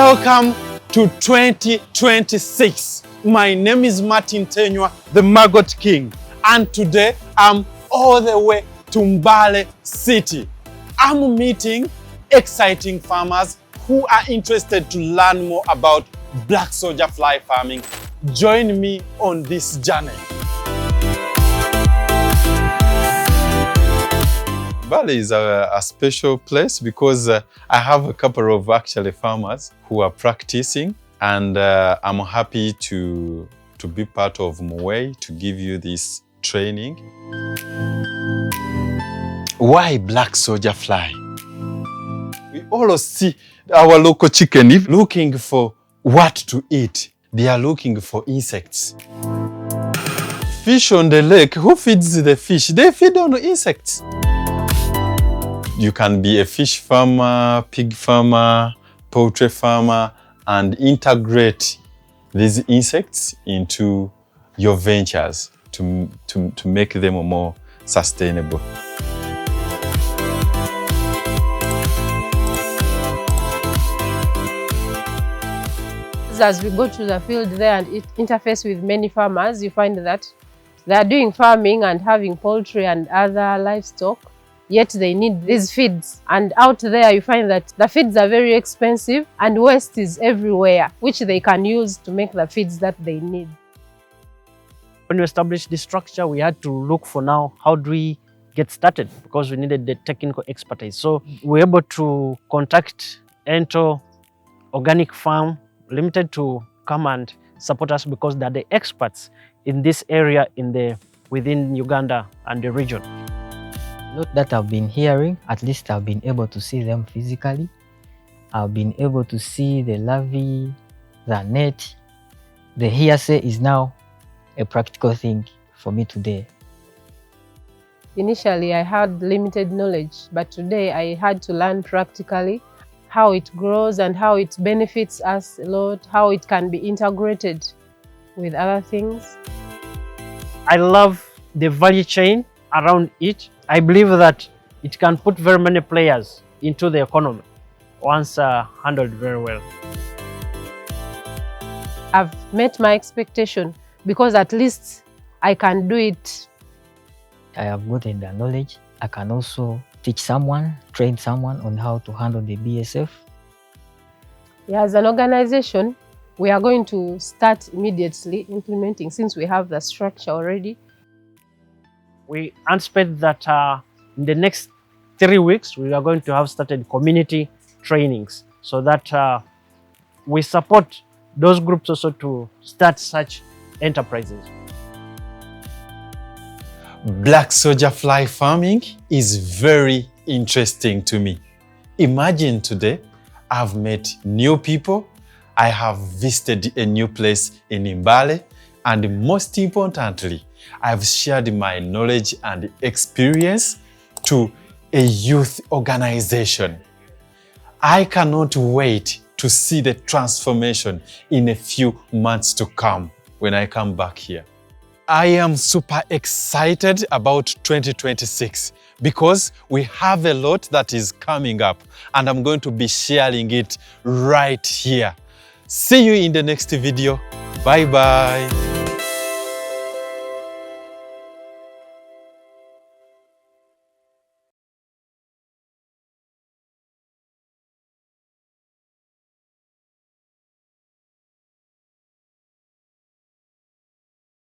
Welcome to 2026. My name is Martin Tenywa, the Maggot King, and today I'm all the way to Mbale City. I'm meeting exciting farmers who are interested to learn more about black soldier fly farming. Join me on this journey. Mbale is a special place because I have a couple of actually farmers who are practicing, and I'm happy to be part of MUWEI to give you this training. Why black soldier fly? We always see our local chicken looking for what to eat. They are looking for insects. Fish on the lake, who feeds the fish? They feed on insects. You can be a fish farmer, pig farmer, poultry farmer, and integrate these insects into your ventures to make them more sustainable. As we go to the field there and interface with many farmers, you find that they are doing farming and having poultry and other livestock, yet they need these feeds. And out there you find that the feeds are very expensive and waste is everywhere, which they can use to make the feeds that they need. When we established this structure, we had to look for now, how do we get started? Because we needed the technical expertise. So we were able to contact Ento Organic Farm Limited to come and support us because they're the experts in this area within Uganda and the region. Not that I've been hearing, at least I've been able to see them physically. I've been able to see the larvae, the net. The hearsay is now a practical thing for me today. Initially, I had limited knowledge, but today I had to learn practically how it grows and how it benefits us a lot, how it can be integrated with other things. I love the value chain around it. I believe that it can put very many players into the economy once handled very well. I've met my expectation because at least I can do it. I have gotten the knowledge. I can also teach someone, train someone on how to handle the BSF. Yeah, as an organization, we are going to start immediately implementing since we have the structure already. We anticipate that in the next 3 weeks, we are going to have started community trainings so that we support those groups also to start such enterprises. Black soldier fly farming is very interesting to me. Imagine today, I've met new people, I have visited a new place in Mbale, and most importantly, I've shared my knowledge and experience to a youth organization. I cannot wait to see the transformation in a few months to come when I come back here. I am super excited about 2026 because we have a lot that is coming up and I'm going to be sharing it right here. See you in the next video. Bye bye.